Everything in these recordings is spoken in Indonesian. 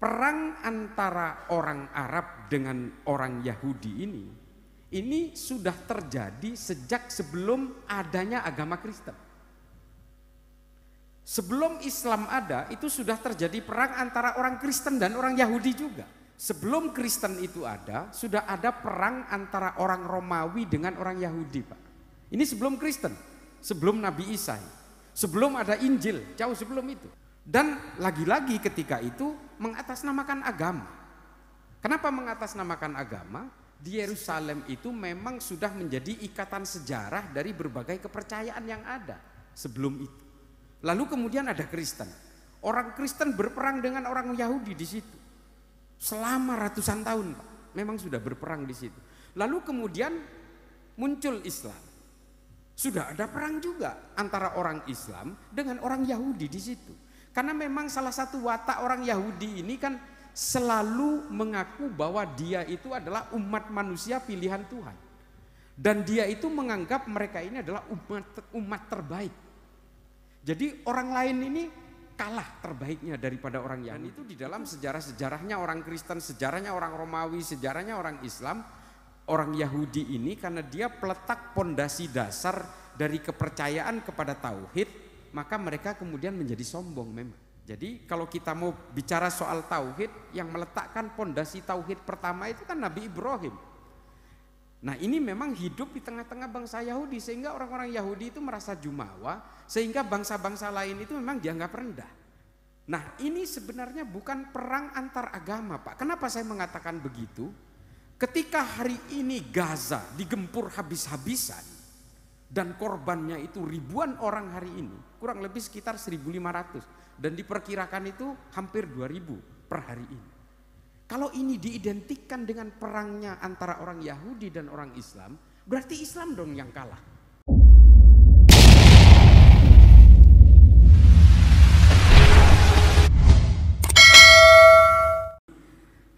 perang antara orang Arab dengan orang Yahudi ini sudah terjadi sejak sebelum adanya agama Kristen. Sebelum Islam ada, itu sudah terjadi perang antara orang Kristen dan orang Yahudi juga. Sebelum Kristen itu ada, sudah ada perang antara orang Romawi dengan orang Yahudi, Pak. Ini sebelum Kristen, sebelum Nabi Isa, sebelum ada Injil, jauh sebelum itu. Dan lagi-lagi ketika itu mengatasnamakan agama. Kenapa mengatasnamakan agama? Di Yerusalem itu memang sudah menjadi ikatan sejarah dari berbagai kepercayaan yang ada sebelum itu. Lalu kemudian ada Kristen. Orang Kristen berperang dengan orang Yahudi di situ. Selama ratusan tahun, Pak. Memang sudah berperang di situ. Lalu kemudian muncul Islam. Sudah ada perang juga antara orang Islam dengan orang Yahudi di situ. Karena memang salah satu watak orang Yahudi ini kan selalu mengaku bahwa dia itu adalah umat manusia pilihan Tuhan. Dan dia itu menganggap mereka ini adalah umat terbaik. Jadi orang lain ini kalah terbaiknya daripada orang Yahudi. Dan itu di dalam sejarah-sejarahnya orang Kristen, sejarahnya orang Romawi, sejarahnya orang Islam, orang Yahudi ini karena dia peletak pondasi dasar dari kepercayaan kepada tauhid, maka mereka kemudian menjadi sombong memang. Jadi kalau kita mau bicara soal tauhid, yang meletakkan pondasi tauhid pertama itu kan Nabi Ibrahim. Nah ini memang hidup di tengah-tengah bangsa Yahudi, sehingga orang-orang Yahudi itu merasa jumawa, sehingga bangsa-bangsa lain itu memang dianggap rendah. Nah ini sebenarnya bukan perang antar agama, Pak. Kenapa saya mengatakan begitu? Ketika hari ini Gaza digempur habis-habisan dan korbannya itu ribuan orang hari ini, kurang lebih sekitar 1.500 dan diperkirakan itu hampir 2.000 per hari ini. Kalau ini diidentikan dengan perangnya antara orang Yahudi dan orang Islam, berarti Islam dong yang kalah.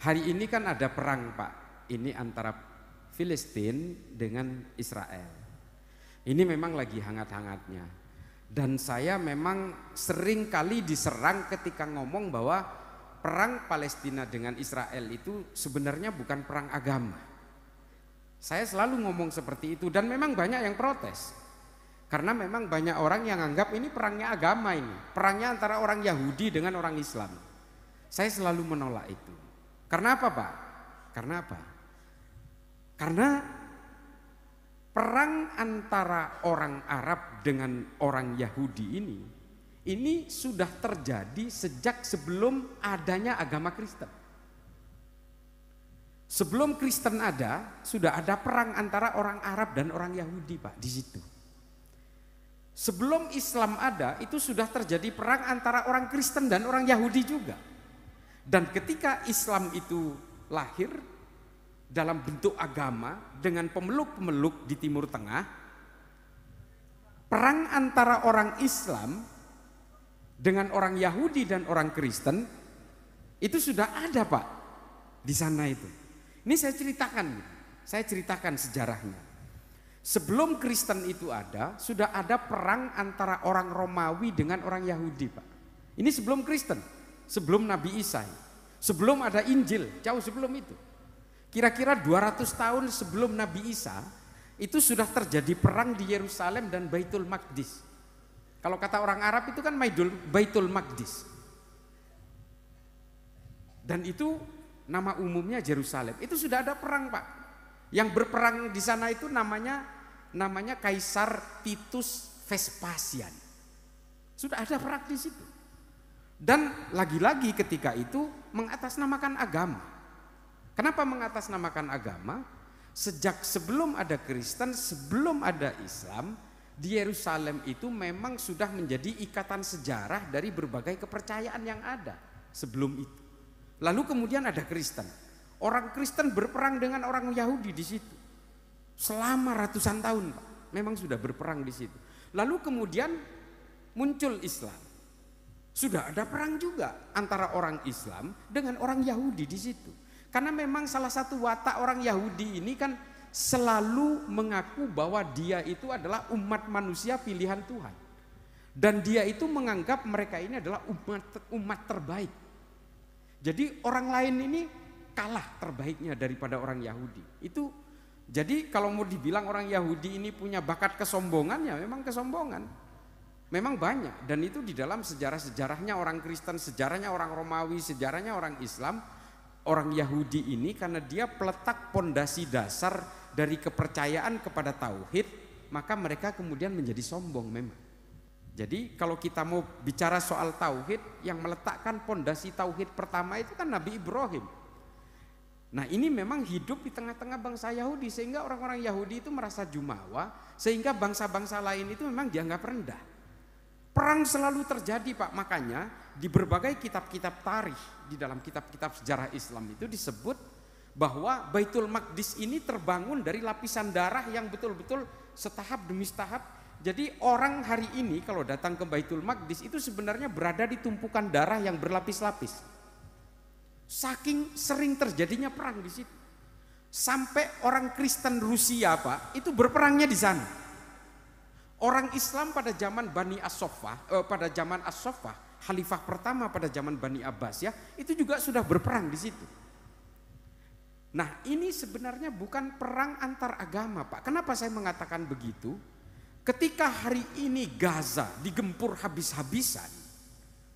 Hari ini kan ada perang, Pak. Ini antara Filistin dengan Israel. Ini memang lagi hangat-hangatnya. Dan saya memang sering kali diserang ketika ngomong bahwa perang Palestina dengan Israel itu sebenarnya bukan perang agama. Saya selalu ngomong seperti itu dan memang banyak yang protes. Karena memang banyak orang yang anggap ini perangnya agama ini. Perangnya antara orang Yahudi dengan orang Islam. Saya selalu menolak itu. Karena apa, Pak? Karena apa? Karena perang antara orang Arab dengan orang Yahudi ini sudah terjadi sejak sebelum adanya agama Kristen. Sebelum Kristen ada, sudah ada perang antara orang Arab dan orang Yahudi, Pak, di situ. Sebelum Islam ada, itu sudah terjadi perang antara orang Kristen dan orang Yahudi juga. Dan ketika Islam itu lahir dalam bentuk agama dengan pemeluk-pemeluk di Timur Tengah, perang antara orang Islam dengan orang Yahudi dan orang Kristen itu sudah ada, Pak, di sana itu. Ini saya ceritakan sejarahnya. Sebelum Kristen itu ada, sudah ada perang antara orang Romawi dengan orang Yahudi, Pak. Ini sebelum Kristen, sebelum Nabi Isa, sebelum ada Injil, jauh sebelum itu. Kira-kira 200 tahun sebelum Nabi Isa, itu sudah terjadi perang di Yerusalem dan Baitul Maqdis. Kalau kata orang Arab itu kan Baitul Maqdis. Dan itu nama umumnya Yerusalem. Itu sudah ada perang, Pak. Yang berperang di sana itu namanya Kaisar Titus Vespasian. Sudah ada perang di situ. Dan lagi-lagi ketika itu mengatasnamakan agama. Kenapa mengatasnamakan agama? Sejak sebelum ada Kristen, sebelum ada Islam, di Yerusalem itu memang sudah menjadi ikatan sejarah dari berbagai kepercayaan yang ada sebelum itu. Lalu kemudian ada Kristen. Orang Kristen berperang dengan orang Yahudi di situ. Selama ratusan tahun, Pak. Memang sudah berperang di situ. Lalu kemudian muncul Islam. Sudah ada perang juga antara orang Islam dengan orang Yahudi di situ. Karena memang salah satu watak orang Yahudi ini kan selalu mengaku bahwa dia itu adalah umat manusia pilihan Tuhan. Dan dia itu menganggap mereka ini adalah umat terbaik. Jadi orang lain ini kalah terbaiknya daripada orang Yahudi. Itu jadi kalau mau dibilang orang Yahudi ini punya bakat kesombongan, ya memang kesombongan. Memang banyak, dan itu di dalam sejarah-sejarahnya orang Kristen, sejarahnya orang Romawi, sejarahnya orang Islam. Orang Yahudi ini karena dia peletak pondasi dasar dari kepercayaan kepada tauhid, maka mereka kemudian menjadi sombong memang. Jadi kalau kita mau bicara soal tauhid, yang meletakkan pondasi tauhid pertama itu kan Nabi Ibrahim. Nah ini memang hidup di tengah-tengah bangsa Yahudi, sehingga orang-orang Yahudi itu merasa jumawa, sehingga bangsa-bangsa lain itu memang dianggap rendah. Perang selalu terjadi Pak, makanya di berbagai kitab-kitab tarikh, di dalam kitab-kitab sejarah Islam itu disebut bahwa Baitul Maqdis ini terbangun dari lapisan darah yang betul-betul setahap demi setahap. Jadi orang hari ini kalau datang ke Baitul Maqdis itu sebenarnya berada di tumpukan darah yang berlapis-lapis. Saking sering terjadinya perang di situ. Sampai orang Kristen Rusia Pak, itu berperangnya di sana. Orang Islam pada zaman Bani As-Soffah, pada zaman As-Soffah, khalifah pertama pada zaman Bani Abbas ya, itu juga sudah berperang di situ. Nah, ini sebenarnya bukan perang antar agama, Pak. Kenapa saya mengatakan begitu? Ketika hari ini Gaza digempur habis-habisan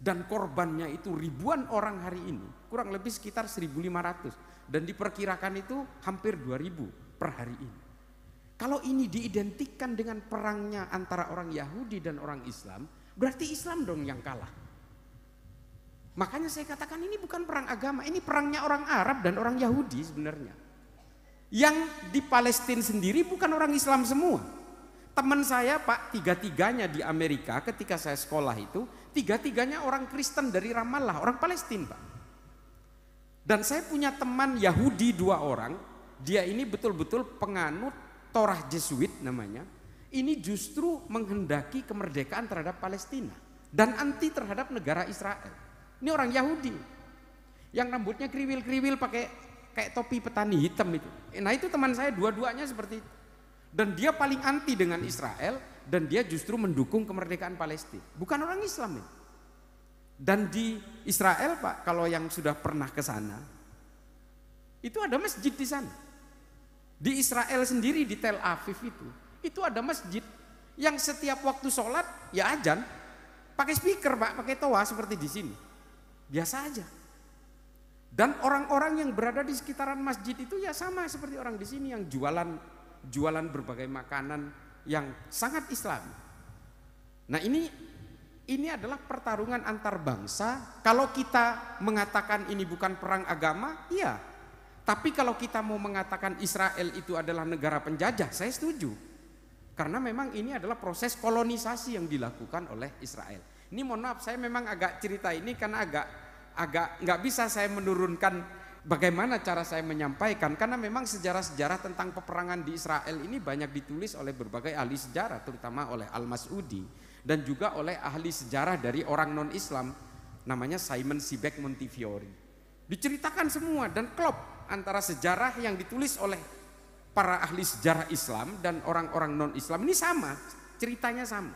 dan korbannya itu ribuan orang hari ini, kurang lebih sekitar 1.500 dan diperkirakan itu hampir 2.000 per hari ini. Kalau ini diidentikan dengan perangnya antara orang Yahudi dan orang Islam, berarti Islam dong yang kalah. Makanya saya katakan ini bukan perang agama, ini perangnya orang Arab dan orang Yahudi sebenarnya. Yang di Palestina sendiri bukan orang Islam semua. Teman saya Pak, tiga-tiganya di Amerika ketika saya sekolah itu, tiga-tiganya orang Kristen dari Ramallah, orang Palestina Pak. Dan saya punya teman Yahudi 2 orang, dia ini betul-betul penganut Torah Jesuit namanya, ini justru menghendaki kemerdekaan terhadap Palestina dan anti terhadap negara Israel. Ini orang Yahudi yang rambutnya kriwil-kriwil pakai kayak topi petani hitam itu. Nah itu teman saya dua-duanya seperti itu. Dan dia paling anti dengan Israel dan dia justru mendukung kemerdekaan Palestina. Bukan orang Islam itu. Dan di Israel Pak, kalau yang sudah pernah ke sana, itu ada masjid di sana. Di Israel sendiri di Tel Aviv itu ada masjid yang setiap waktu sholat ya azan pakai speaker Pak, pakai toa seperti di sini. Biasa aja. Dan orang-orang yang berada di sekitaran masjid itu ya sama seperti orang di sini yang jualan berbagai makanan yang sangat Islami. Nah ini adalah pertarungan antar bangsa. Kalau kita mengatakan ini bukan perang agama, iya. Tapi kalau kita mau mengatakan Israel itu adalah negara penjajah, saya setuju. Karena memang ini adalah proses kolonisasi yang dilakukan oleh Israel. Ini mohon maaf, saya memang agak cerita ini karena agak nggak bisa saya menurunkan bagaimana cara saya menyampaikan. Karena memang sejarah-sejarah tentang peperangan di Israel ini banyak ditulis oleh berbagai ahli sejarah, terutama oleh Al-Mas'udi dan juga oleh ahli sejarah dari orang non-Islam, namanya Simon Sebag Montefiore. Diceritakan semua dan klop antara sejarah yang ditulis oleh para ahli sejarah Islam dan orang-orang non-Islam ini sama, ceritanya sama.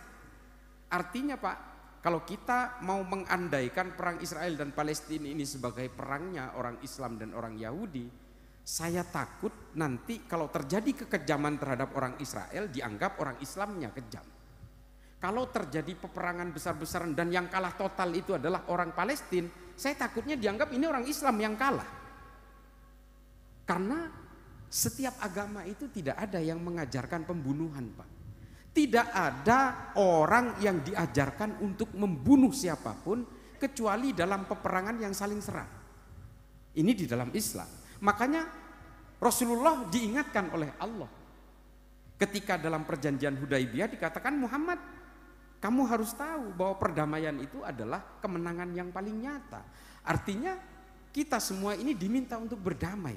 Artinya Pak, kalau kita mau mengandaikan perang Israel dan Palestina ini sebagai perangnya orang Islam dan orang Yahudi, saya takut nanti kalau terjadi kekejaman terhadap orang Israel dianggap orang Islamnya kejam. Kalau terjadi peperangan besar-besaran dan yang kalah total itu adalah orang Palestina, saya takutnya dianggap ini orang Islam yang kalah. Karena setiap agama itu tidak ada yang mengajarkan pembunuhan Pak. Tidak ada orang yang diajarkan untuk membunuh siapapun kecuali dalam peperangan yang saling serang. Ini di dalam Islam. Makanya Rasulullah diingatkan oleh Allah. Ketika dalam perjanjian Hudaibiyah dikatakan Muhammad, kamu harus tahu bahwa perdamaian itu adalah kemenangan yang paling nyata. Artinya kita semua ini diminta untuk berdamai.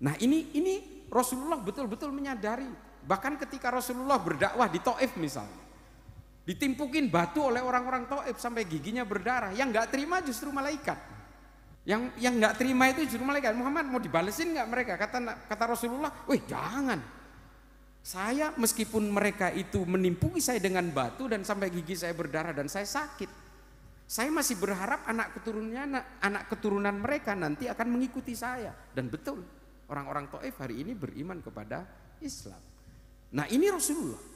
Nah ini Rasulullah betul-betul menyadari. Bahkan ketika Rasulullah berdakwah di Taif misalnya, ditimpukin batu oleh orang-orang Taif sampai giginya berdarah. Yang nggak terima justru malaikat. Yang nggak terima itu justru malaikat. Muhammad mau dibalesin nggak mereka? Kata Rasulullah, wih jangan. Saya meskipun mereka itu menimpuki saya dengan batu dan sampai gigi saya berdarah dan saya sakit, Saya masih berharap anak keturunan mereka nanti akan mengikuti saya. Dan betul, orang-orang Taif hari ini beriman kepada Islam. Nah, ini Rasulullah.